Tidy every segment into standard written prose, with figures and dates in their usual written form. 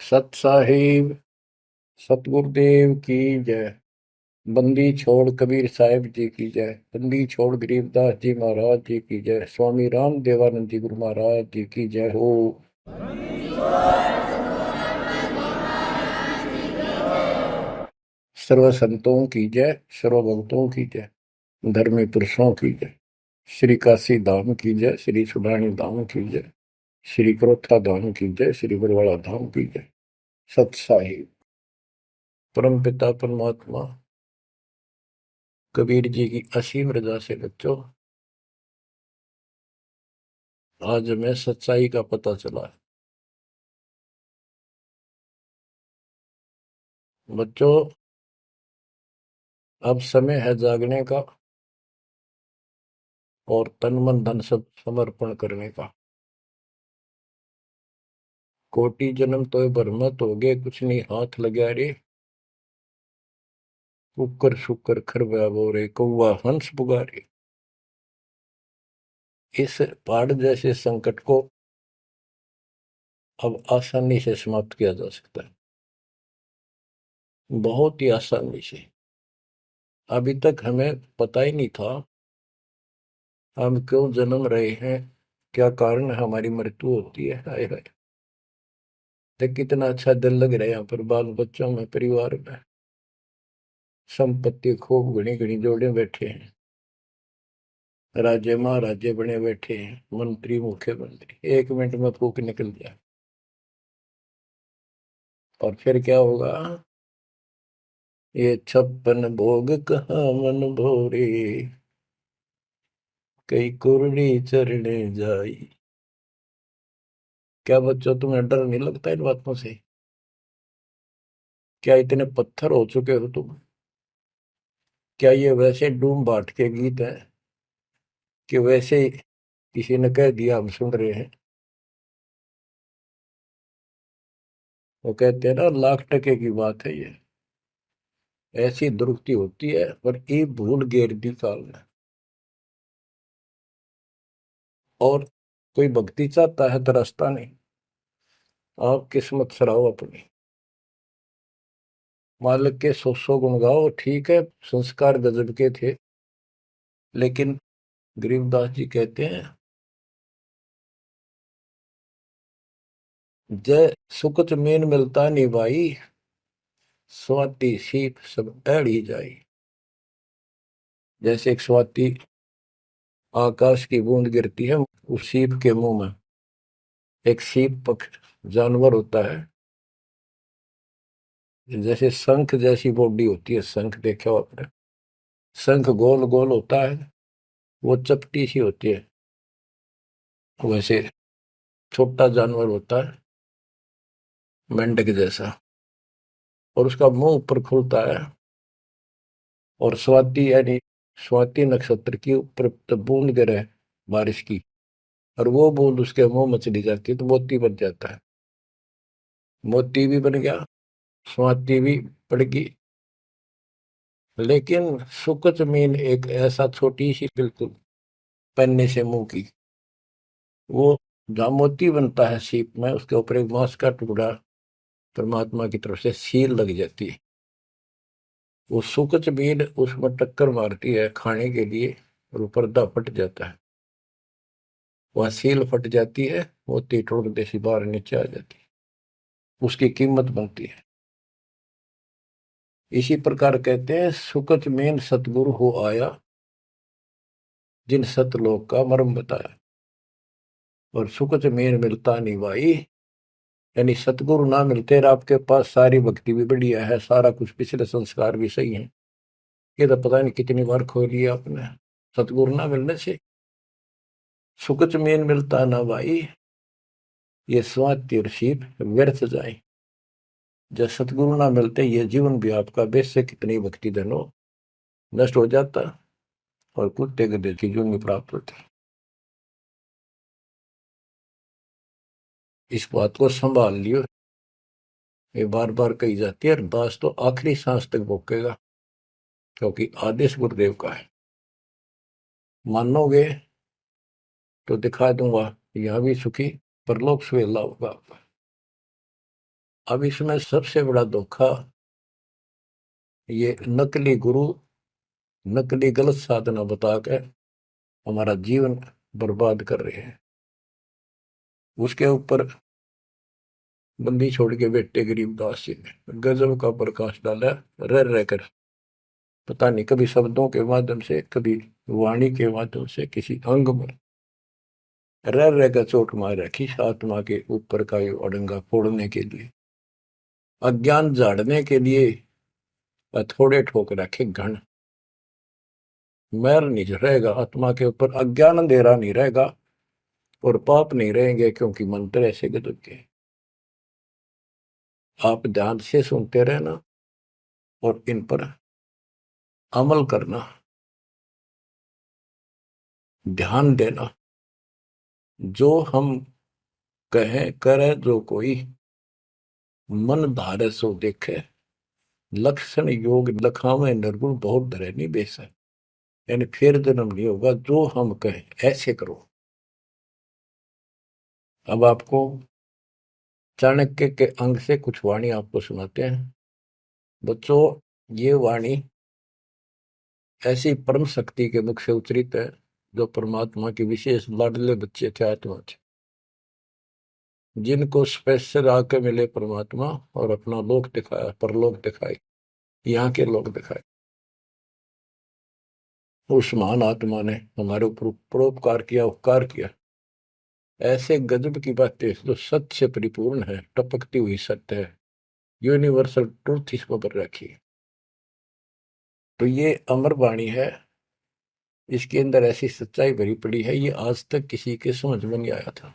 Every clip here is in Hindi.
सत साहिब सतगुरुदेव की जय। बंदी छोड़ कबीर साहिब जी की जय। बंदी छोड़ गरीबदास जी महाराज जी की जय। स्वामी राम देवानंद जी गुरु महाराज जी की जय हो। सर्व संतों की जय, सर्व भक्तों की जय, धर्मी पुरुषों की जय। श्री काशी धाम की जय, श्री सुडानी धाम की जय, श्री क्रोथा धाम की जय, श्री बरवाड़ा धाम की जय। सत साहिब परम पिता परमात्मा कबीर जी की असीम रजा से बच्चों आज हमें सच्चाई का पता चला है। बच्चों अब समय है जागने का और तन मन धन सब समर्पण करने का। कोटि जन्म तो भरमत हो गए, कुछ नहीं हाथ लगा रे। कुकर शुकर खरवा बोरे, कौवा हंस पुगारे। इस पहाड़ जैसे संकट को अब आसानी से समाप्त किया जा सकता है, बहुत ही आसानी से। अभी तक हमें पता ही नहीं था हम क्यों जन्म रहे हैं, क्या कारण है हमारी मृत्यु होती है। हाय हाय, देख कितना अच्छा दिल लग रहा है यहाँ पर, बाल बच्चों में, परिवार में। संपत्ति खूब घनी घनी जोड़े बैठे हैं, राजे महाराजे बने बैठे हैं, मंत्री मुख्यमंत्री। एक मिनट में फूक निकल जाए और फिर क्या होगा। ये 56 भोग कहाँ मन भोरे, कई कुर्री चरणे जाई। क्या बच्चों तुम्हें डर नहीं लगता इन बातों से? क्या इतने पत्थर हो चुके हो तुम? क्या ये वैसे डूम बाट के गीत हैं कि वैसे ही किसी ने कह दिया हम सुन रहे हैं? वो कहते हैं ना, लाख टके की बात है ये। ऐसी दुरुक्ति होती है पर ये भूल गेर दी काल ने। और कोई भक्ति चाहता है तो रास्ता नहीं। आप किस्मत सराहो अपनी, मालिक के 100 गुण गाओ। ठीक है, संस्कार गजब के थे, लेकिन गरीबदास जी कहते हैं, जय सुकच मेन मिलता नहीं भाई, स्वाति सीप सब एड़ी जाई। जैसे एक स्वाति आकाश की बूंद गिरती है उस सीप के मुंह में। एक सीप पक्ष जानवर होता है, जैसे शंख जैसी बॉडी होती है। शंख देखा हो आपने? शंख गोल गोल होता है, वो चपटी सी होती है। वैसे छोटा जानवर होता है, मेंढक जैसा, और उसका मुंह ऊपर खुलता है। और स्वाति यानी स्वाति नक्षत्र की ऊपर जब बूंद गिरे बारिश की, और वो बूंद उसके मुंह में चली जाती है तो मोती बन जाता है। मोती भी बन गया, स्वाति भी पड़ गई। लेकिन सुकच मीन एक ऐसा छोटी सी, बिल्कुल पन्ने से मुंह की, वो जहाँ मोती बनता है सीप में, उसके ऊपर एक बांस का टुकड़ा परमात्मा की तरफ से सील लग जाती है। वो सुकच मीन उसमें टक्कर मारती है खाने के लिए, और वो पर्दा फट जाता है। वह सील फट जाती है, मोती टुकड़े से बाहर नीचे आ जाती है, उसकी कीमत बनती है। इसी प्रकार कहते हैं, सुकच मेन सतगुरु हो आया, जिन सतलोक का मर्म बताया। और सुकच मेन मिलता नहीं भाई, यानी सतगुरु ना मिलते और आपके पास सारी भक्ति भी बढ़िया है, सारा कुछ पिछले संस्कार भी सही है, ये तो पता नहीं कितनी बार खो लिया आपने। सतगुरु ना मिलने से सुकच मेन मिलता ना भाई, ये स्वाति और सीप व्यर्थ जाए। जब सतगुरु ना मिलते, ये जीवन भी आपका वैसे कितनी भक्ति धन हो नष्ट हो जाता, और कुत्ते गधे की जून प्राप्त होती। इस बात को संभाल लियो, ये बार बार कही जाती है, और दास तो आखिरी सांस तक भोगेगा, क्योंकि आदेश गुरुदेव का है। मानोगे तो दिखा दूंगा, यहां भी सुखी परलोक सुहेला होगा आपका। अब इसमें सबसे बड़ा धोखा ये नकली गुरु, नकली गलत साधना बता के हमारा जीवन बर्बाद कर रहे हैं। उसके ऊपर बंदी छोड़ के बेटे गरीबदास जी ने गजब का प्रकाश डाला, रह रहकर। पता नहीं कभी शब्दों के माध्यम से, कभी वाणी के माध्यम से, किसी अंग में रह रहकर चोट मार रखी आत्मा के ऊपर का ये अड़ंगा फोड़ने के लिए, अज्ञान झाड़ने के लिए। थोड़े ठोक रखे घन, मैल नहीं रहेगा आत्मा के ऊपर, अज्ञान अंधेरा नहीं रहेगा और पाप नहीं रहेंगे, क्योंकि मंत्र ऐसे गजब के। आप ध्यान से सुनते रहना और इन पर अमल करना, ध्यान देना। जो हम कहें करे जो कोई, मन धारे सो देखे, लक्षण योग लखावे निर्गुण बहुत धरे नहीं बेस है। यानी फिर जन्म नहीं होगा, जो हम कहें ऐसे करो। अब आपको चाणक्य के अंग से कुछ वाणी आपको सुनाते हैं। बच्चों, ये वाणी ऐसी परम शक्ति के मुख से उच्चरित है, जो परमात्मा के विशेष लाडले बच्चे थे, आत्मा थे, जिनको स्पेशल आके मिले परमात्मा और अपना लोक दिखाया, परलोक दिखाए, यहाँ के लोक दिखाए। उस महान आत्मा ने हमारे ऊपर परोपकार किया, उपकार किया। ऐसे गजब की बातें जो सत्य से परिपूर्ण है, टपकती हुई सत्य है, यूनिवर्सल ट्रूथ इसको पर रखी। तो ये अमर वाणी है, इसके अंदर ऐसी सच्चाई भरी पड़ी है, ये आज तक किसी के समझ में नहीं आया था।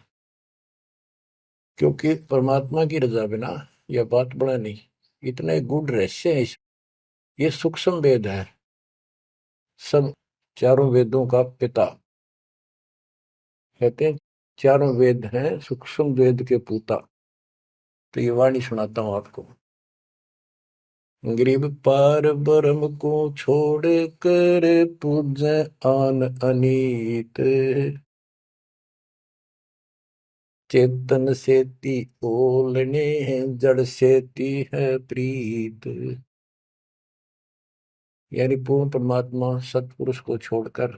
क्योंकि परमात्मा की रजा बिना यह बात बड़ा नहीं, इतने गूढ़ रहस्य है। ये सूक्ष्म वेद है, सब चारों वेदों का पिता कहते हैं, चारों वेद हैं सूक्ष्म वेद के पूता। तो ये वाणी सुनाता हूं आपको। गरीब पार ब्रह्म को छोड़ कर पूजे आन अनीत, चेतन सेती ओलने जड़ सेती है प्रीत। यानी पूर्ण परमात्मा सतपुरुष को छोड़कर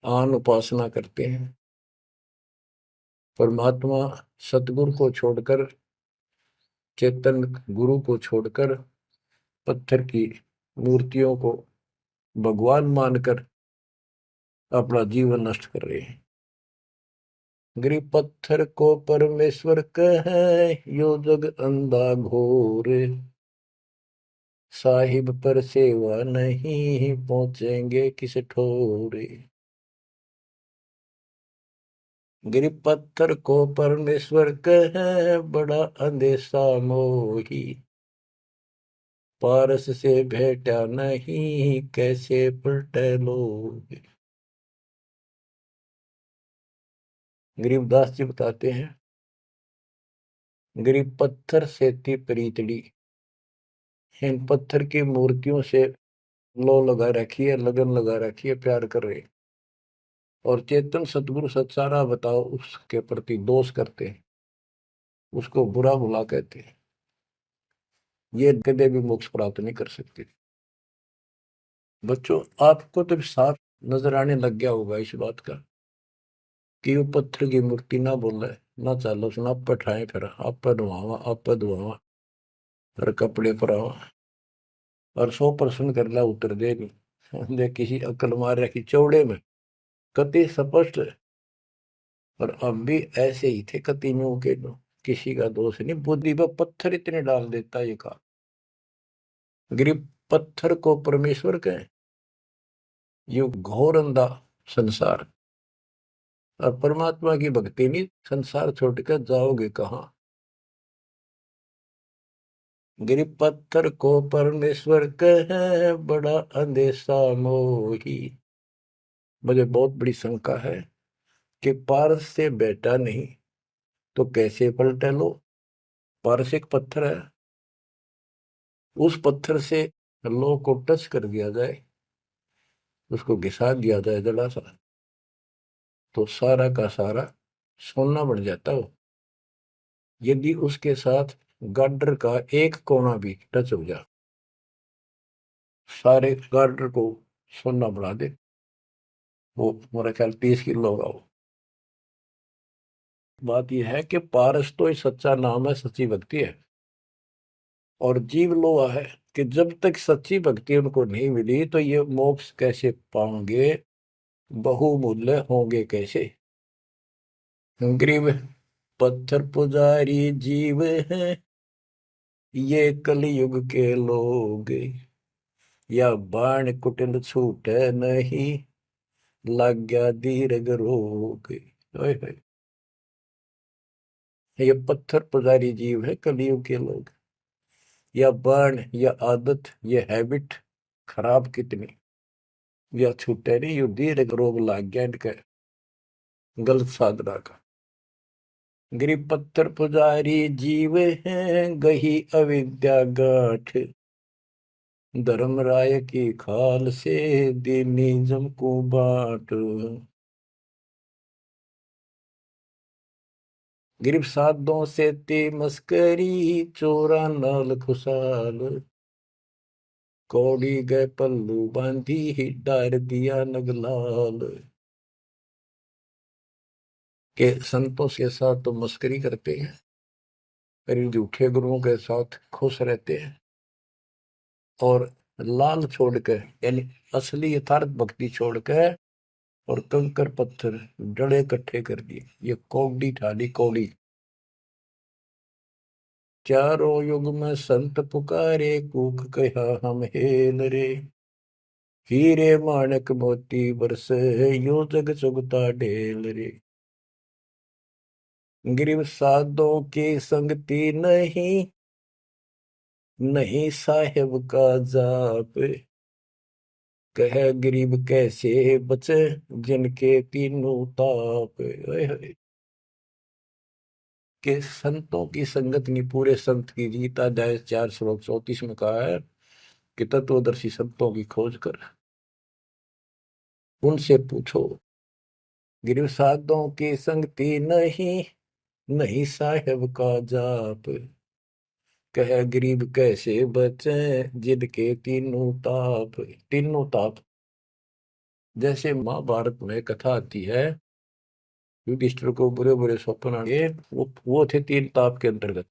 आन उपासना करते हैं, परमात्मा सतगुरु को छोड़कर, चेतन गुरु को छोड़कर पत्थर की मूर्तियों को भगवान मानकर अपना जीवन नष्ट कर रहे हैं। गरीब पत्थर को परमेश्वर कहे, यो जग अंधा घोर, साहिब पर सेवा नहीं पहुंचेंगे किस ठोरे। गरीब पत्थर को परमेश्वर कहे, बड़ा अंदेशा मोही, पारस से भेटा नहीं कैसे पलटे लोग। गरीबदास जी बताते हैं, गरीब पत्थर से थी प्रीतड़ी, इन पत्थर की मूर्तियों से लो लगा रखी है, लगन लगा रखी है, प्यार कर रहे। और चेतन सतगुरु सत्सारा बताओ उसके प्रति दोष करते हैं, उसको बुरा भुला कहते हैं। ये कदे भी मोक्ष प्राप्त नहीं कर सकते। बच्चों, आपको तो साफ नजर आने लग गया होगा इस बात का कि वो पत्थर की मूर्ति ना बोले, ना चालो सुना, आप पठाए फिर आप धुआवा, आप धुआवा, फिर कपड़े पर आवा और 100% कर ला उतर दे दे किसी अकल मार रखी चौड़े में, कति स्पष्ट। और अब भी ऐसे ही थे कति में के लो, किसी का दोष नहीं, बुद्धि पर पत्थर इतने डाल देता ये का। गरीब पत्थर को परमेश्वर कहें, ये घोर अंधा संसार, और परमात्मा की भक्ति नहीं, संसार छोड़कर जाओगे कहाँ। गरीब पत्थर को परमेश्वर कहे, बड़ा अंदेशा मोही। मुझे बहुत बड़ी शंका है कि पारस से बेटा नहीं तो कैसे पलटे लो। पारस एक पत्थर है, उस पत्थर से लो को टच कर दिया जाए, उसको घिसा दिया जाए जरा सा, तो सारा का सारा सोना बन जाता हो। यदि उसके साथ गार्डर का एक कोना भी टच हो जाए, सारे गार्डर को सोना बना दे, वो मेरा ख्याल 30 किलो होगा वो। बात यह है कि पारस तो ही सच्चा नाम है, सच्ची भक्ति है। और जीव लोहा है कि जब तक सच्ची भक्ति उनको नहीं मिली तो ये मोक्ष कैसे पाएंगे, बहुमूल्य होंगे कैसे। गरीब पत्थर पुजारी जीव हैं ये कलयुग के लोग, या बाण कुटिल छूटे नहीं, लग गया दीर्घ रोग। ओए होए, ये पत्थर पुजारी जीव है कलयुग के लोग, या बाण या आदत, ये हैबिट खराब कितनी, या छूटे नहीं, यू दीर्घ रोग लग गया इनके गलत साधना का। गरीब पत्थर पुजारी जीव हैं गही अविद्या गाठ, धर्मराय की खाल से दीनिज्म को बाट। गिरब साधों से ते मस्करी, चोरा नाल खुशाल, कौड़ी गए पल्लू बांधी ही डार दिया नगलाल। के संतों के साथ तो मस्करी करते हैं, पर झूठे गुरुओं के साथ खुश रहते हैं, और लाल छोड़कर यानी असली यथार्थ भक्ति छोड़कर और कंकर पत्थर डले इकट्ठे कर दिए, ये कौड़ी ठाली कौड़ी। चारों युग में संत पुकारे, कूक कहा हम हेल रे, हीरे माणक मोती बरसे, यो जग चुगता ढेल रे। गिरिव साधों की संगति नहीं, नहीं साहेब का जाप, कह गरीब कैसे बचे, जिनके तीनों ताप। ओए होए, के संतों की संगत नहीं, पूरे संत की जीत। अध्याय 4 श्लोक 34 में कहा है कि तत्वदर्शी संतों की खोज कर उनसे पूछो। गिरव साधों की संगति नहीं, नहीं साहेब का जाप, कह गरीब कैसे बचे, जिनके तीनों ताप। तीनों ताप, जैसे महाभारत में कथा आती है, युधिष्ठिर को बुरे बुरे स्वप्न आए, वो थे 3 ताप के अंतर्गत।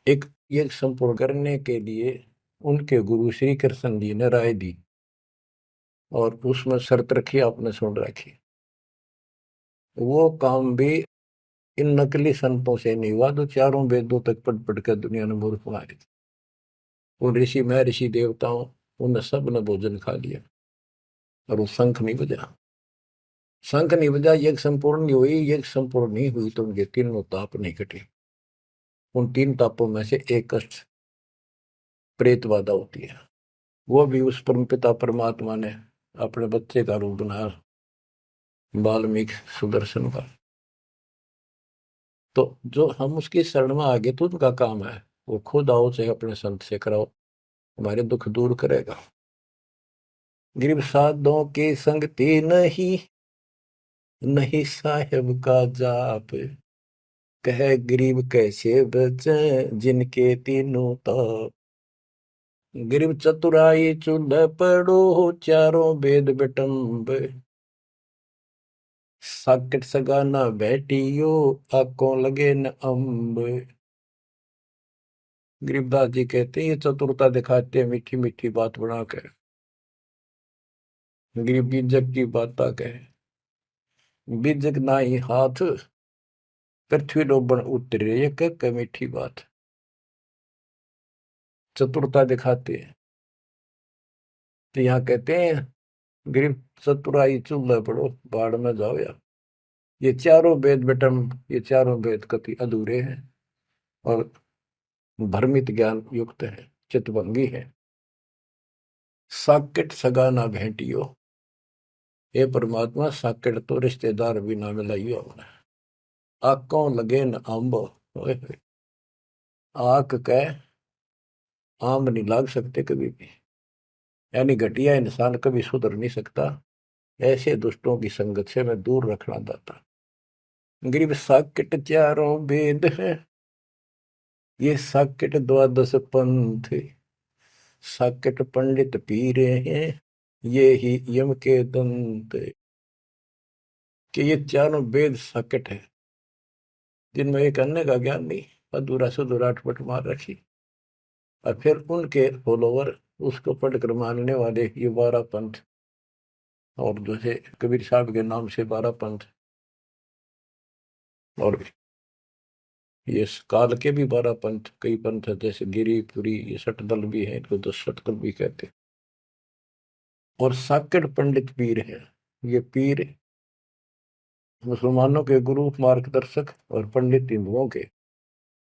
एक ये संपूर्ण करने के लिए उनके गुरु श्री कृष्ण जी ने राय दी, और उसमें शर्त रखी, आपने सुन रखी। वो काम भी इन नकली संतों से नहीं हुआ, तो चारों वेदों तक पढ़ पढ़ कर दुनिया ने मूर्ख मारे थे। उन ऋषि मैं ऋषि देवताओं, उन सब ने भोजन खा लिया, और वो शंख नहीं बजा। शंख नहीं बजा, यज्ञ संपूर्ण नहीं हुई, यज्ञ संपूर्ण नहीं हुई तो उनके तीनों ताप नहीं कटे। उन 3 तापों में से एक कष्ट प्रेत बाधा होती है, वो भी उस परमपिता परमात्मा ने अपने बच्चे का रूप बनाया, वाल्मीकि सुदर्शन का। तो जो हम उसकी शरण में आगे तो उनका काम है, वो खुद आओ चाहे अपने संत से कराओ, हमारे दुख दूर करेगा। गरीब साधों की संगति नहीं, नहीं साहेब का जाप, कह गरीब कैसे बचे, जिनके तीनों ताप। गरीब चतुराई चूल्हे पड़ो, चारों वेद बिटम्ब, साकट सगाना बैठियो, आंखों लगे न अम्ब। गरीबदास जी कहते हैं ये चतुरता दिखाते हैं मीठी मीठी बात बनाकर, गरीब बीजक की बात कहे, बीजक ना ही हाथ, पृथ्वी डोबन उतरे, ये कह मीठी बात। चतुरता दिखाते हैं, तो यहाँ कहते हैं गरीब चतुराई चूल्हे पड़ो, बाढ़ में जाओ यार। ये चारों वेद बेटम, ये चारों वेद कति अधूरे हैं और भ्रमित ज्ञान युक्त है, चितभंगी है। साकेट सगा ना भेंटियो, हे परमात्मा साकेट तो रिश्तेदार भी ना मिलाइयो हमने। आंखों लगे न आंब, आंख कह आम नहीं लाग सकते कभी भी, यानी घटिया इंसान कभी सुधर नहीं सकता। ऐसे दुष्टों की संगत से मैं दूर रखना चाहता। गरीब साकेट चारों वेद है, ये साकेट द्वादश पंथ, साकेट पंडित पीरे हैं, ये ही यम के दंत। कि ये चारों वेद साकेट है, जिनमें एक अन्य का ज्ञान नहीं, अधूरा सुधूरा अटपट मार रखी, और फिर उनके फॉलोवर उसको पढ़कर मानने वाले ये 12 पंथ, और जैसे कबीर साहब के नाम से 12 पंथ, और ये काल के भी 12 पंथ, कई पंथ है, जैसे गिरिपुरी, ये सटदल भी है, इनको 10 सटदल भी कहते हैं। और साकेट पंडित पीर है, ये पीर मुसलमानों के गुरु मार्गदर्शक और पंडित हिंदुओं के,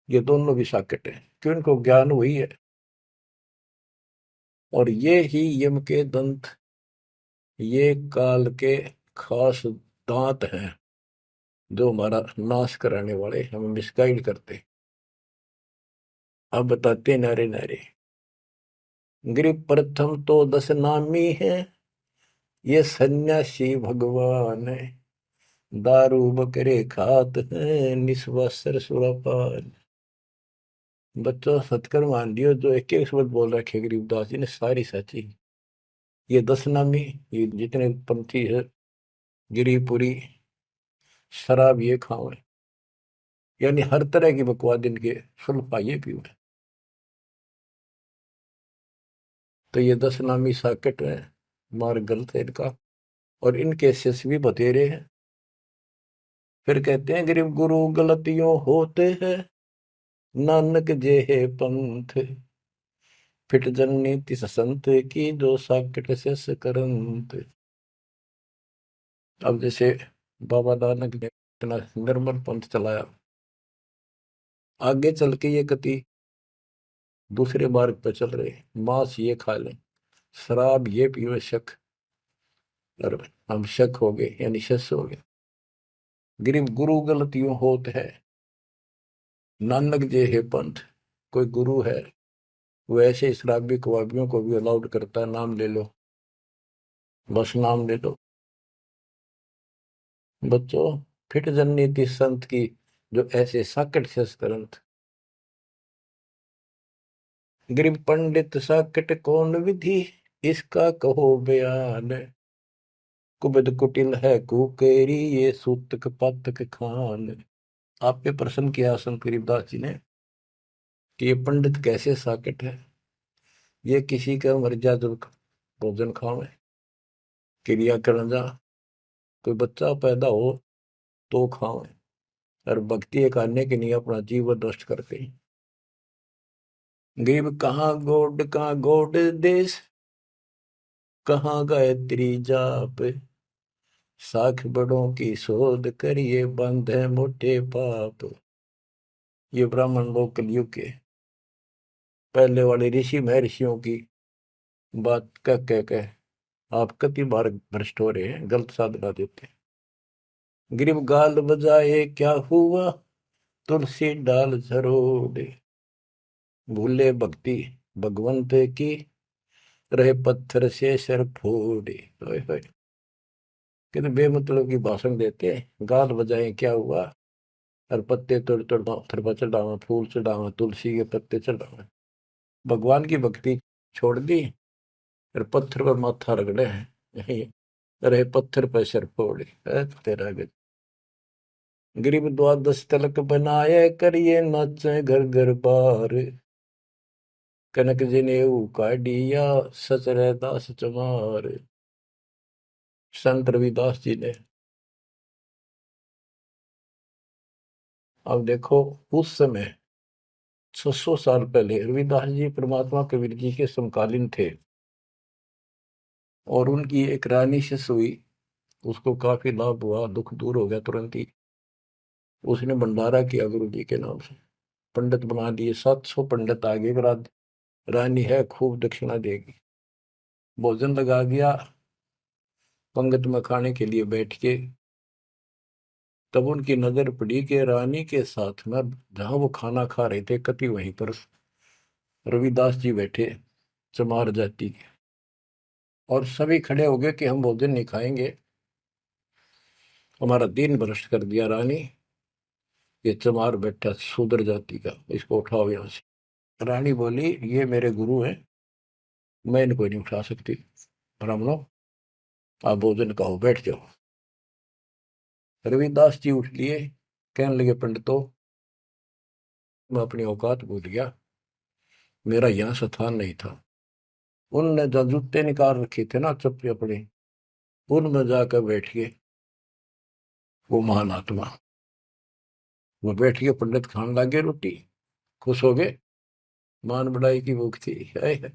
ये दोनों भी साकेट है, क्यों इनको ज्ञान वही है। और ये ही यम के दंत, ये काल के खास दांत हैं, जो हमारा नाश कराने वाले, हमें मिसगाइड करते। अब बताते नारे नारे। गिरि प्रथम तो 10 नामी है, ये सन्यासी भगवान है, दारू बकरे खात है, निस्वासर सुरापान। बच्चों सत्कर मान लियो, जो एक एक शब्द बोल रखे गरीबदास जी ने सारी सच्ची। ये 10 नामी, ये जितने पंथी है, गिरिपुरी, शराब ये खाओ, यानी हर तरह की बकवाद इनके सुल्फा ये पीओ। तो ये 10 नामी साकेट है, मार्ग गलत है इनका, और इनके शिष्य भी बतेरे हैं। फिर कहते हैं गरीब गुरु गलतियों होते हैं, नानक जे है पंथ, फिट जननी तिस संत की, जो साकेट शिष्य करंत। अब जैसे बाबा नानक ने इतना निर्मल पंथ चलाया, आगे चल के ये कति दूसरे मार्ग पर चल रहे, मांस ये खा लें, शराब ये पीवे शक, और हम शक हो गए, यानी शस हो गए। गरीब गुरु गलतियों होत है, नानक जे है पंथ, कोई गुरु है वो ऐसे शराबी कबाबियों को भी अलाउड करता है, नाम ले लो, बस नाम ले लो। बच्चों फिट जननीति संत की, जो ऐसे साकट शस करंत। गरीब पंडित साकट कौन विधि, इसका कहो बयान, कुबद कुटिल है कुकेरी, ये सूतक पातक खान। आप पे प्रश्न किया संत गरीबदास जी ने कि ये पंडित कैसे साकट है, ये किसी का मर्यादा भोजन खावे, क्रिया करना जा, कोई बच्चा पैदा हो तो खावे, और भक्ति करने के लिए अपना जीवन नष्ट करते हैं। गरीब कहाँ गोड देश, कहाँ गायत्री जाप, साख बड़ों की शोध करिए, बंधे मोटे पाप। ये ब्राह्मण लोग कलयुग के पहले वाले ऋषि महर्षियों की बात कह आप कति बार भ्रष्ट हो रहे हैं, गलत साधना देते हैं। गरीब गाल बजाए क्या हुआ, तुलसी डाल झरोड़े, भूले भक्ति भगवंत की, रहे पत्थर से सर फोड़े। कितने बेमतलब की भाषण देते हैं, गाल बजाए क्या हुआ, और पत्ते तोड़ तोड़ पत्थर पर चढ़ावा, फूल चढ़ावा, तुलसी के पत्ते चढ़ावा, भगवान की भक्ति छोड़ दी, और पत्थर पर माथा रगड़े हैं, रहे पत्थर पर सर फोड़े। तेरा गज गरीब द्वादश तलक बनाए, करिए नाचे घर घर बार, कनक जनेऊ काढ़िया, सच दास चमार। संत रविदास जी ने, अब देखो उस समय 600 साल पहले रविदास जी परमात्मा कबीर जी के समकालीन थे, और उनकी एक रानी शिष्य हुई, उसको काफी लाभ हुआ, दुख दूर हो गया तुरंत ही। उसने भंडारा किया गुरु जी के नाम से, पंडित बना दिए, 700 पंडित आगे, रानी है खूब दक्षिणा देगी, भोजन लगा दिया, पंगत में खाने के लिए बैठ के। तब उनकी नजर पड़ी कि रानी के साथ में जहां वो खाना खा रहे थे, कति वहीं पर रविदास जी बैठे, चमार जाति के, और सभी खड़े हो गए कि हम भोजन नहीं खाएंगे, हमारा दिन भ्रष्ट कर दिया रानी। ये चमार बैठा शूद्र जाति का, इसको उठाओ यहाँ से। रानी बोली ये मेरे गुरु हैं, मैं इनको नहीं उठा सकती। ब्राह्मणों आप भोजन कहो, बैठ जाओ। रविदास जी उठ लिए, कहने लगे पंडितों मैं अपनी औकात भूल गया, मेरा यहाँ स्थान नहीं था। उनने जो जूते निकाल रखे थे ना चप्पे अपने, उनमें जाकर बैठ गए वो महान आत्मा। वो बैठ के पंडित खाने लगे रोटी, खुश हो गए, मान बढ़ाई की भूख थी। हाय हाय।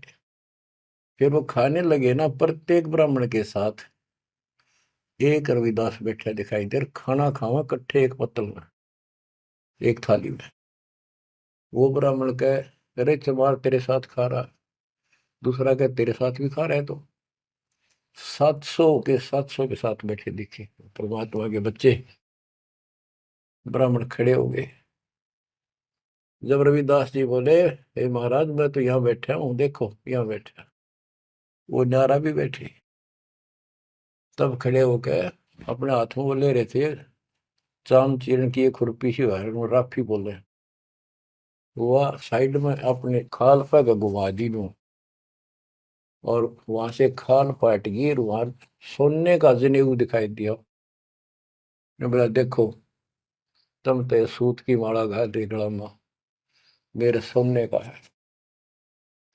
फिर वो खाने लगे ना, प्रत्येक ब्राह्मण के साथ एक रविदास बैठा दिखाई दे, खाना खावा इकट्ठे एक पत्तल में, एक थाली में। वो ब्राह्मण कहे अरे चमार तेरे साथ खा रहा, दूसरा कहे तेरे साथ भी खा रहे। तो 700 के साथ बैठे दिखे परमात्मा के बच्चे। ब्राह्मण खड़े हो गए। जब रविदास जी बोले हे महाराज मैं तो यहाँ बैठा हूँ, देखो यहाँ बैठा, वो नारा भी बैठे। तब खड़े होकर अपने हाथ में वो ले रहे थे चाम चीरण की एक खुरपी सी है, वो राफी बोले, वो साइड में अपने खाल पर घुमा दी लूं, और वहां से खाल पाट गई, वहां सोने का जनेऊ दिखाई दिया। मैं बोला देखो तुम तो सूत की माला घाल रही गला में, मेरे सोने का है।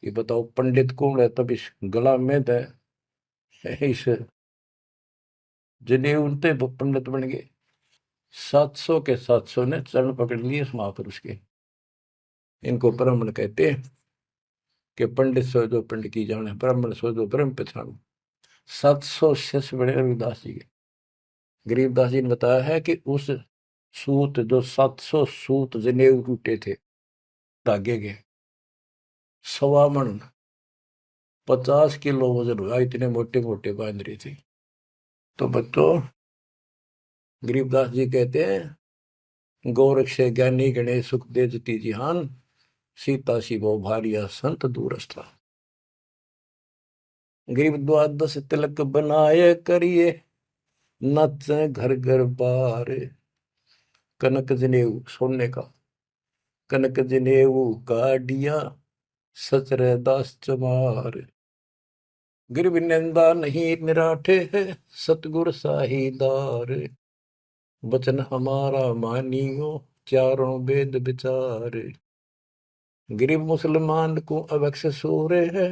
ये बताओ पंडित कौन है, तब इस गला में तो इस जनेऊ ते पंडित बन गए। 700 के 700 ने चरण पकड़ लिए इस महापुरुष के। इनको ब्राह्मण कहते हैं कि पंडित सो जो पंडित की जाने, ब्राह्मण सो जो ब्रह्म पहचान। 700 शिष्य बड़े रविदास जी के। गरीबदास जी ने बताया है कि उस सूत जो 700 सूत जनेऊ टूटे थे धागे के, 1.25 मन 50 किलो वजन हुआ, इतने मोटे मोटे बांध रही थी। तो बच्चों गरीबदास जी कहते हैं गोरख से ज्ञानी गणेश सुख दे जती जिहान, सीता शिवो भारिया संत दूरस्था। गरीब द्वादश तिलक बनाए करिए, नचे घर घर बार। कनक जनेऊ सोने का, कनक जनेऊ काडिया सचरे दास चमार। गिरव निंदा नहीं निराठे है, सतगुर साहीदार। वचन हमारा मानियो, चारों वेद विचार। गरीब मुसलमान को अवक्ष सूरे है,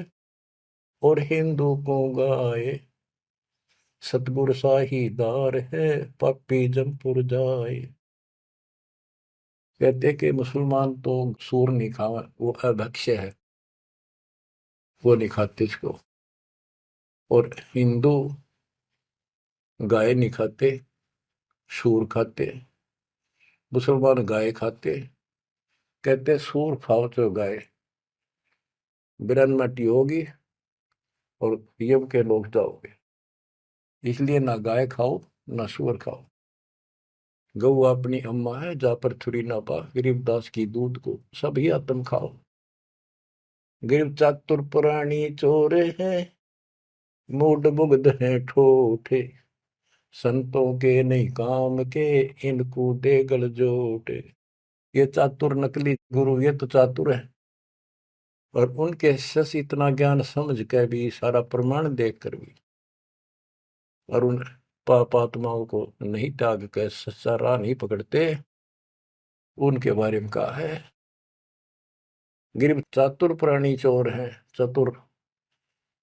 और हिंदू को गाए। सतगुर साहीदार है, पापी जमपुर जाए। कहते कि मुसलमान तो सूर नहीं खावा, वो अभक्ष्य है, वो नहीं खाते इसको। और हिंदू गाय नहीं खाते, सूर खाते। मुसलमान गाय खाते। कहते सूर खाओ तो गाय बिरन मटी होगी और यम के लोग जाओगे, इसलिए ना गाय खाओ ना सूअर खाओ। गऊ अपनी अम्मा है, जा पर थुरी ना पा, गरीबदास की दूध को सभी आत्म खाओ। गरीब चातुर पुरानी चोरे हैं, मूड मुग्ध है ठोठे। संतों के नहीं काम के, इनको दे गल जोटे। ये चातुर नकली गुरु ये तो चातुर है, और उनके शिष्य इतना ज्ञान समझ के भी, सारा प्रमाण देख कर भी, और उन पाप आत्माओं को नहीं त्याग कर सच्चा राह नहीं पकड़ते। उनके बारे में कहा है गिर चातुर प्राणी चोर है। चतुर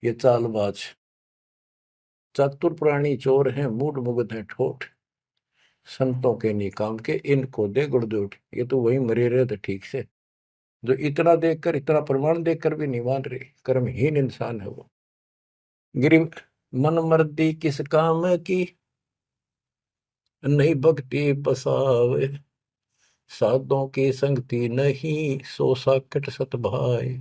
ये चालबाज, चातुर प्राणी चोर हैं, मूड मुग्ध है ठोठ। संतों के निकाम के, इनको दे गुड़दोट। ये तो वही मरे रहे थे ठीक से, जो इतना देखकर, इतना प्रमाण देखकर भी नहीं मान रहे, कर्महीन इंसान है वो। गिरी मन मर्दी किस काम की, नहीं भक्ति बसावे। साधों की संगति नहीं, सो साकट सत भाई।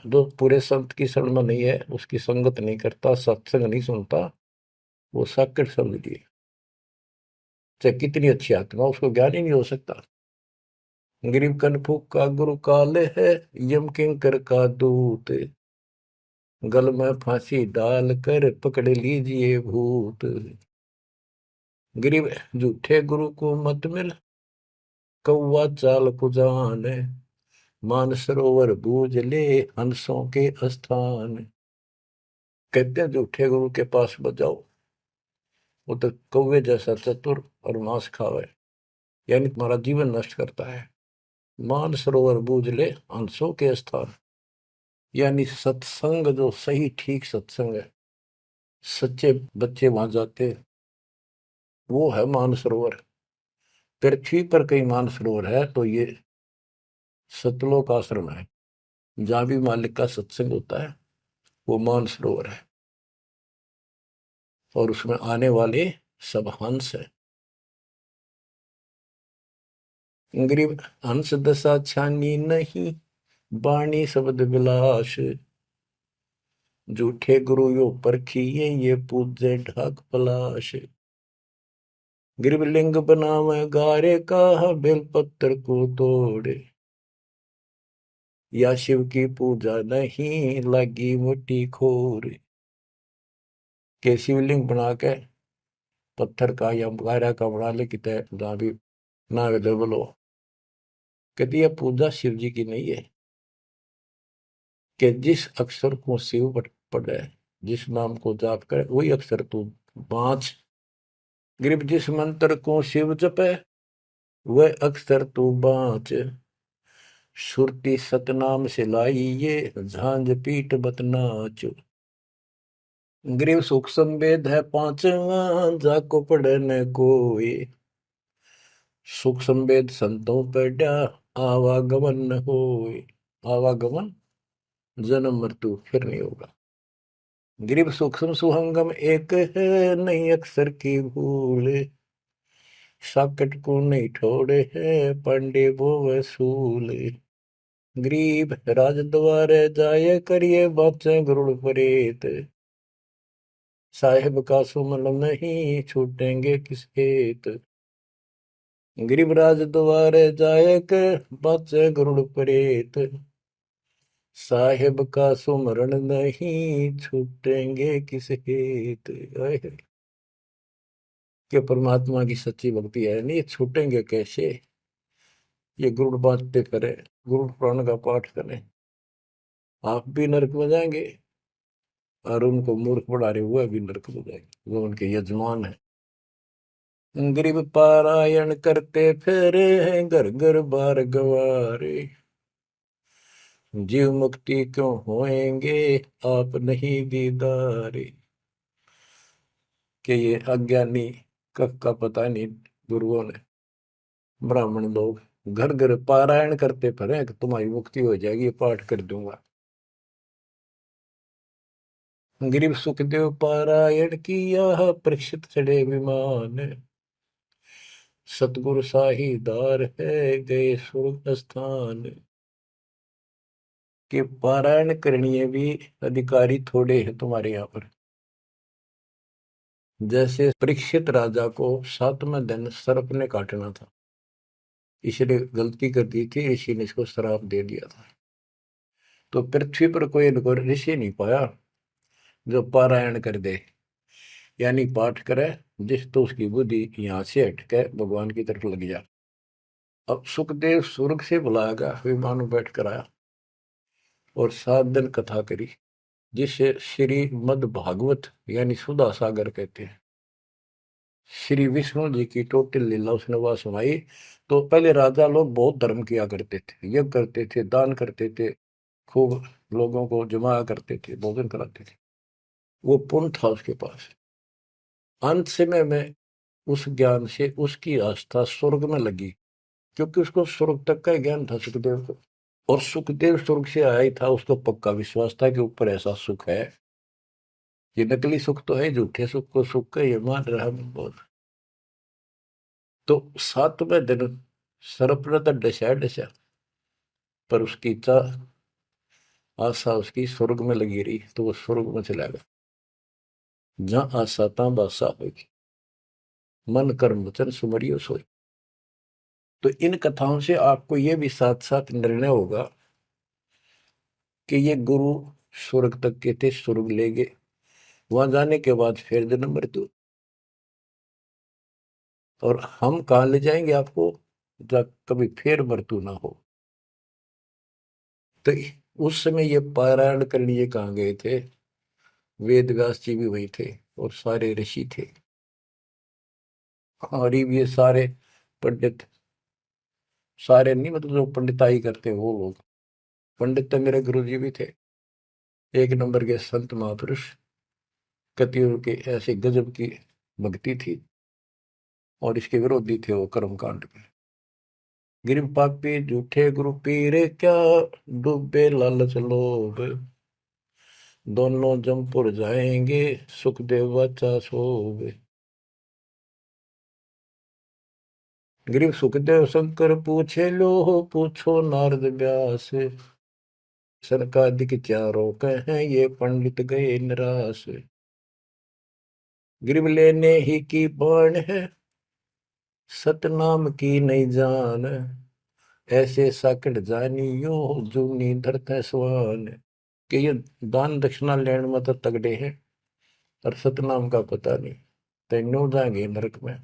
जो पूरे संत की शरण में नहीं है, उसकी संगत नहीं करता, सत्संग नहीं सुनता, वो साकट समझ लिए। चाहे कितनी अच्छी आत्मा, उसको ज्ञान ही नहीं हो सकता। गरीब कनफूक का गुरु काले है, यम किंकर का दूत। गल में फांसी डाल कर पकड़ लीजिए भूत। गरीब झूठे गुरु को मत मिल, कौवा चाल कुजान, मानसरोवर बूझ ले हंसों के स्थान। कहते हैं झूठे गुरु के पास बजाओ, वो तो कौवे जैसा चतुर और मांस खावे, यानी तुम्हारा जीवन नष्ट करता है। मानसरोवर बूझ ले हंसों के स्थान, यानी सत्संग जो सही ठीक सत्संग है, सच्चे बच्चे वहां जाते, वो है मानसरोवर। पृथ्वी पर कई मानसरोवर है, तो ये सतलोक आश्रम है, जहां भी मालिक का सत्संग होता है वो मानसरोवर है, और उसमें आने वाले सब हंस है। गरीब हंस दशा छानी नहीं, बाणी शब्द विलास। झूठे गुरु यो परखिए, ये पूजे ढाक पलाश। गरीब लिंग बनावे गारे का, बेलपत्र को तोड़े। या शिव की पूजा नहीं, लगी मोटी खोर। के शिवलिंग बना के पत्थर का या गारा का बना ले, कितने जहां भी ना अवेलेबल हो, कहती यह पूजा शिव जी की नहीं है। कि जिस अक्षर को शिव पढ़े, जिस नाम को जाप करे, वही अक्षर तू बाँच। गरीब जिस मंत्र को शिव जपे, वह अक्षर तू बाँच। सुरती सतनाम से लाई ये, झांझ पीठ बतनाच। गरीब सुख संवेद है पांचवा, जाको पढ़े न कोई। सुख संवेद संतों पढ़ा, आवागमन न होए। आवागमन जन्म मृत्यु फिर नहीं होगा। गरीब सूक्ष्म सुहंगम एक है, नहीं अक्षर की भूल। साकट को नहीं छोड़े है, पांडे वो वसूल। गरीब राज द्वारे जाए, करिए बातें गरुड़ परेत। साहेब का सुमन नहीं, छूटेंगे किस हेत। गरीब राज द्वारे जाए, कर बातें गरुड़ परेत। साहेब का सुमरण नहीं, छूटेंगे किस हेत। कि परमात्मा की सच्ची भक्ति है नहीं, छूटेंगे कैसे। ये गुरुड़ बातें करें, गुरुड़ पुराण का पाठ करें, आप भी नरक में जाएंगे, और उनको मूर्ख बना रहे हुए भी नरक में जाएंगे, वो उनके यजमान है। गरीब पारायण करते फिरे हैं, घर घर बार गवारे। जीव मुक्ति क्यों होएंगे, आप नहीं दीदारे। कि ये अज्ञानी कब का पता नहीं, गुरुओं ने, ब्राह्मण लोग घर घर पारायण करते फिरे कि तुम्हारी मुक्ति हो जाएगी, पाठ कर दूंगा। गरीब सुखदेव पारायण किया, परीक्षित चढ़े विमान। सतगुरु साहीदार है, गए स्वर्ग स्थान। कि पारायण करनी भी अधिकारी थोड़े हैं तुम्हारे यहाँ पर। जैसे परीक्षित राजा को 7वें दिन सर्प ने काटना था, इसलिए गलती कर दी थी, ऋषि ने इसको श्राप दे दिया था। तो पृथ्वी पर कोई इनको ऋषि नहीं पाया जो पारायण कर दे, यानी पाठ करे, जिस तो उसकी बुद्धि यहाँ से हटके भगवान की तरफ लग जा। अब सुखदेव स्वर्ग से बुलाया गया, विमान में बैठ कर आया और 7 दिन कथा करी, जिसे श्रीमद् भागवत यानी सुधा सागर कहते हैं। श्री विष्णु जी की टोटल लीला उसने वह सुनाई। तो पहले राजा लोग बहुत धर्म किया करते थे, यज्ञ करते थे, दान करते थे, खूब लोगों को जमाया करते थे, भोजन कराते थे, वो पुण्य था उसके पास। अंत समय में उस ज्ञान से उसकी आस्था स्वर्ग में लगी, क्योंकि उसको स्वर्ग तक का ज्ञान था सुखदेव को। और सुखदेव स्वर्ग से आया ही था, उसको पक्का विश्वास था कि ऊपर ऐसा सुख है। ये नकली सुख तो है, झूठे सुख को सुख का ये मान रहा बहुत। तो 7वें दिन सर्प ने तो डसा डसा, पर उसकी इच्छा आशा उसकी स्वर्ग में लगी रही, तो वो स्वर्ग में चला गया। जहां आशा तहां बासा होगी, मन कर्म वचन सुमरियो सोई। तो इन कथाओं से आपको ये भी साथ साथ निर्णय होगा कि ये गुरु स्वर्ग तक के थे, स्वर्ग ले गए, वहां जाने के बाद फिर जन्म मृत्यु। और हम कहाँ ले जाएंगे आपको, जब कभी फिर मृत्यु ना हो। तो उस समय ये पारायण करने लिए कहाँ गए थे? वेद व्यास जी भी वही थे और सारे ऋषि थे, और ये सारे पंडित, सारे नहीं मतलब जो पंडिताई करते वो लोग। पंडित तो मेरे गुरु जी भी थे, एक नंबर के संत महापुरुष। कतियों के ऐसे गजब की भक्ति थी, और इसके विरोधी थे वो कर्म कांड में। गिर पापी झूठे गुरु पीरे क्या, डूबे लालच लोभ, दोनों जमपुर जाएंगे, सुखदेव वाचा सोवे। गिरीव सुखदेव शंकर पूछे लो, पूछो नारद व्यास, सनकादिक क्या रोक हैं, ये पंडित गए निराश। गिरीव लेने ही की बाण है, सतनाम की नहीं जान, ऐसे साकट जानियो, जूनी धरते स्वान। कि ये दान दक्षिणा लेने में तो तगड़े हैं, और सतनाम का पता नहीं, तेनों जाएंगे नरक में।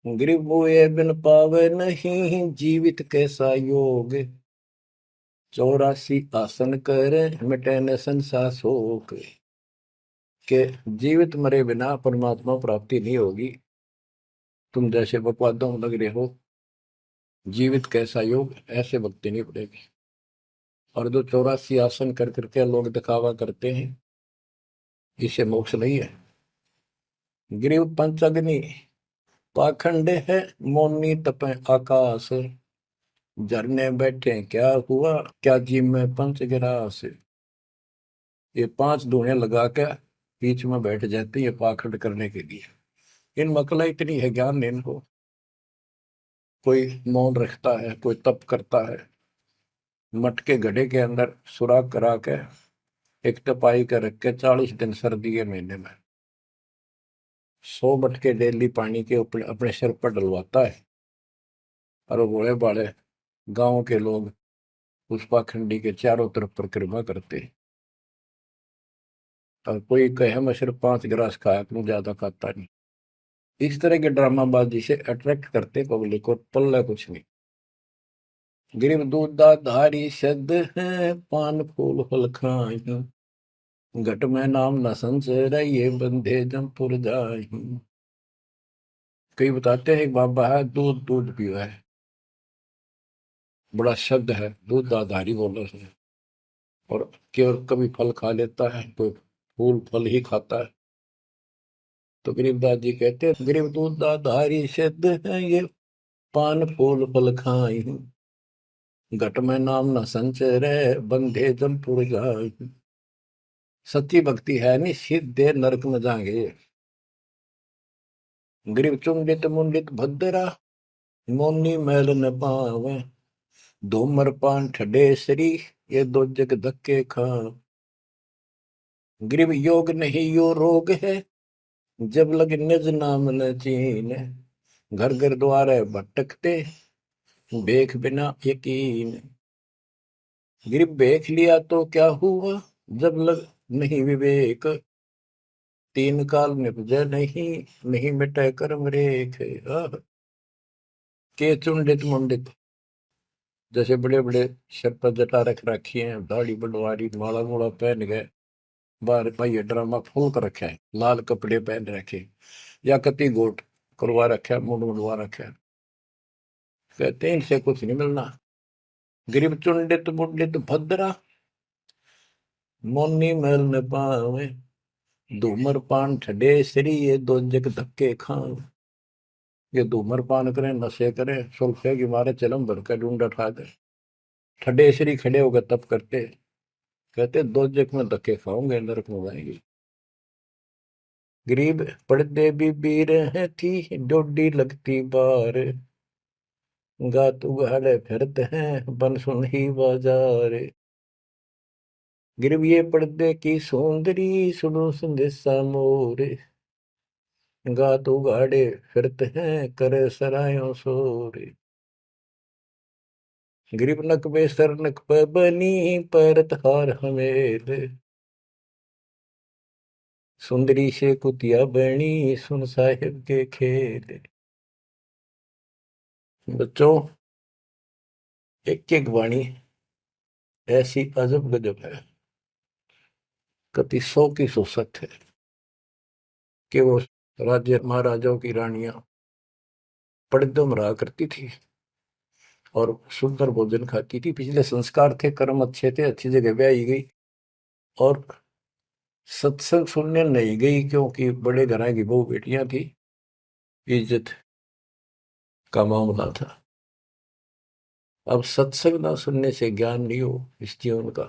गिरीव मोए बिन पावे नहीं, जीवित कैसा योग, 84 आसन करे, मिटे न संसार शोक। के जीवित मरे बिना परमात्मा प्राप्ति नहीं होगी। तुम जैसे बकवादों में लग रहे हो, जीवित कैसा योग, ऐसे भक्ति नहीं पड़ेगी। और जो 84 आसन कर करके लोग दिखावा करते हैं, इसे मोक्ष नहीं है। गिरीव पंचअग्नि पाखंड है, मौनी तपे आकाश, झरने बैठे क्या हुआ, क्या जी में पंच गिरास। ये 5 धुएं लगा के बीच में बैठ जाते हैं, ये पाखंड करने के लिए। इन मकला इतनी है ज्ञान नहीं इनको। कोई मौन रखता है, कोई तप करता है, मटके घड़े के अंदर सुराख करा के एक तपाई कर रख के 40 दिन सर्दी के महीने में 100 मटके डेली पानी के ऊपर अपने सिर पर डलवाता है, और वो बड़े बड़े गांव के लोग उस पाखंडी के चारों तरफ परिक्रमा करते हैं। और कोई कहे मैं सिर्फ 5 गिलास खाया करूं, ज्यादा खाता नहीं। इस तरह के ड्रामाबाजी से अट्रैक्ट करते पब्लिक को, पल्ला कुछ नहीं। गिरिव दूधा धारी शब्द है, पान फूल फल खाई, घट में नाम न संचय, ये बंधे जमपुर जाई। कई बताते हैं एक बाबा है, दूध दूध पिया है, बड़ा शब्द है, दूध दाधारी बोला उसने। और केवल कभी फल खा लेता है, कोई फूल फल ही खाता है। तो गरीबदास जी कहते हैं, गरीब दूध दाधारी शब्द है, ये पान फूल फल खाई, घट में नाम न संचय, बंधे जमपुर जाई। सच्ची भक्ति है नहीं, सीधे नरक में जाएंगे। गरीब चुंडित मुंडित भद्रा, मोनी मैल न पावे, धूमर पान ठडेसरी, ये दो जग धक्के खा। गरीब योग नहीं यो रोग है, जब लग निज नाम न चीन, घर घर द्वारे भटकते, बेख बिना यकीन। गरीब बेख लिया तो क्या हुआ, जब लग नहीं विवेक, 3 काल निपजे नहीं, नहीं मिटे कर्म रेख। के चुंडित मुंडित, जैसे बड़े बड़े सिर पर जटा रख रखी है, दाढ़ी बंडवारी, माला मोला पहन गए, बाहर भाई ड्रामा फूल कर रखा है, लाल कपड़े पहन रखे, या कति गोट करवा रखा है, मुंड मुंडवा रखा है। कहते हैं इनसे कुछ नहीं मिलना। गरीब चुंडित मुंडित भद्रा, मोनी मैल न पावे, धूमर पान ठडे श्री, ये दो जग धक्के खाओ। ये धूमर पान करें, नशे करें, सुल्फे की मारे चलम भर कर ढूंढ उठा दे, ठडे श्री खड़े होकर तप करते, कहते 2 जग में धक्के खाओगे, नरक में जाएंगे। गरीब पड़ते भी बीर है थी, डोडी लगती बार, गात उगाड़े फिरते हैं, बन सुन ही बाजार। गरीब ये पर्दे की सौंदरी, सुनो संदेशा मोर, गात उगाड़े फिरते हैं, करे सरायों शोर। गरीब नक पे सर नक पे बनी, पैरत हार हमेल, सुंदरी से कुतिया बनी, सुन साहिब के खेल। बच्चों, एक एक वाणी ऐसी अजब गजब है, कति 100 की 100 सत्य है कि वो राज्य महाराजाओं की रानियां पर्दों में रहा करती थी और सुंदर भोजन खाती थी। पिछले संस्कार थे, कर्म अच्छे थे, अच्छी जगह ब्याही गई और सत्संग सुनने नहीं गई क्योंकि बड़े घरां की बहू बेटियां थी, इज्जत का मामला था। अब सत्संग ना सुनने से ज्ञान नहीं हो इस जीवन का,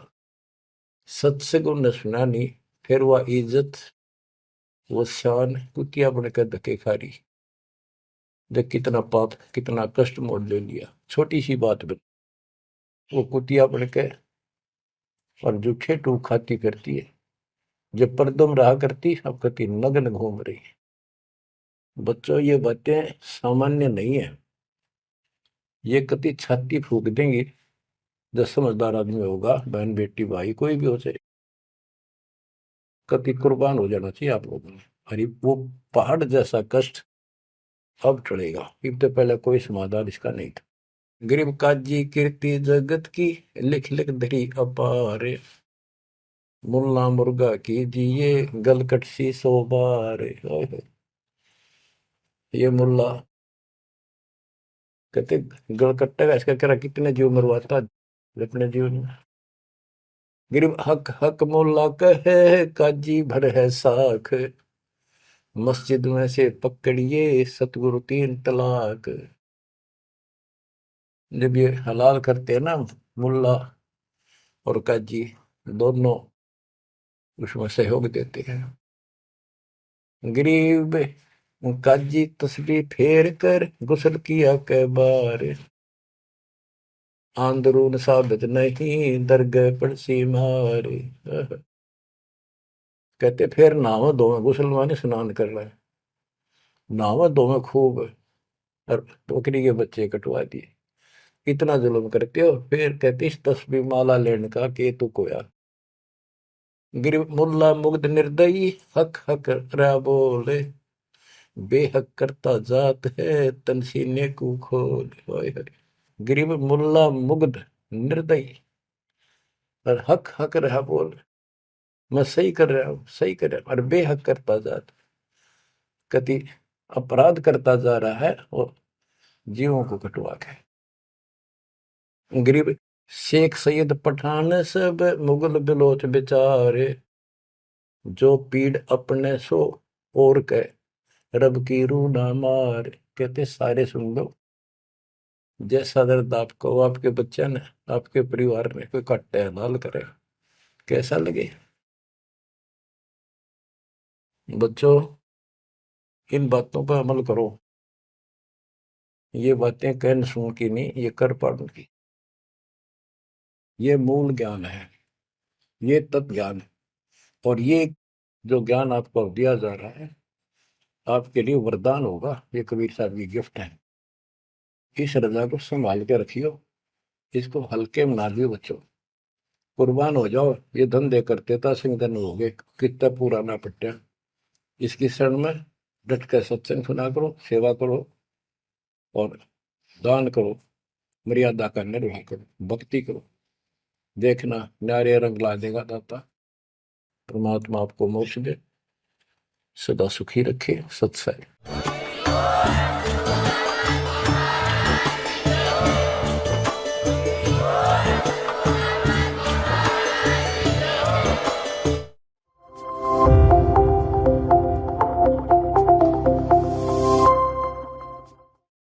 सत्संग उन्हें सुना नहीं, फिर वह इज्जत, वो शान कुतिया बनकर धक्के खा रही। जब कितना पाप कितना कष्ट मोल ले लिया, छोटी सी बात बन वो कुतिया बन के और जूठे टूक खाती फिरती है। जब पर्दों में रहा करती अब कति नग्न घूम रही है। बच्चों, ये बातें सामान्य नहीं है, ये कति छाती फूक देंगी। जो समझदार आदमी होगा, बहन बेटी भाई कोई भी हो जाए, कति कुर्बान हो जाना चाहिए आप लोगों ने। अरे वो पहाड़ जैसा कष्ट अब टलेगा, इससे पहले कोई समाधान इसका नहीं था। गरीब काजी कीर्ति जगत की, लिख लिख धरी अपार, मुल्ला मुर्गा कीजिए गलकट सी 100 बार। ये मुल्ला कहते गलकट्टा का इसका करा कितने जीव मरवाता अपने जीवन में। गरीब हक हक मुल्ला कहे काजी भर है साख, मस्जिद में से पकड़िए सतगुरु 3 तलाक। जब ये हलाल करते हैं ना, मुल्ला और काजी दोनों उसमें सहयोग देते हैं। गरीब काजी तस्बीह फेर कर गुस्ल किया कै बार, आंदरून साबित नहीं दरगह पड़सी मार। कहते फिर नहावा धोवे, गुस्ल माने स्नान कर रहा है, नहावा धोवे खूब और बकरी के बच्चे कटवा दिए। इतना जुल्म करते हो, फिर कहते इस तस्बीह माला लेने का के तू कोया। गिर मुल्ला मुग्ध निर्दयी हक हक रा बोले, बेहक करता जात है तन सीने को खोल। गरीब मुल्ला मुग्ध निर्दयी और हक हक रहा बोल, मैं सही कर रहा हूं सही कर रहा हूं, और बेहक करता जात, कति अपराध करता जा रहा है और जीवों को कटवा के। गरीब शेख सैयद पठान सब मुगल बिलोच बेचारे, जो पीड़ अपने सो और के रब की रूह ना मार। कहते सारे सुन लो, जैसा दर्द आपको आपके बच्चे ने आपके परिवार में कोई कट्टे हलाल करे, कैसा लगे। बच्चों, इन बातों पर अमल करो। ये बातें कहन सुन की नहीं, ये कर पाड़न की। ये मूल ज्ञान है, ये तत्व ज्ञान है। और ये जो ज्ञान आपको दिया जा रहा है आपके लिए वरदान होगा, ये कबीर साहब की गिफ्ट है। इस रजा को संभाल के रखियो, इसको हल्के में ना दियो बच्चों, कुर्बान हो जाओ। ये धंधे करते था सिंह धन हो गए, कितना पुराना पट्टा। इसकी शरण में डट कर सत्संग सुना करो, सेवा करो और दान करो, मर्यादा का निर्वाह करो, भक्ति करो। देखना न्यारे रंग ला देगा दाता। परमात्मा आपको मोक्ष दे, सदा सुखी रखे। सत्संग।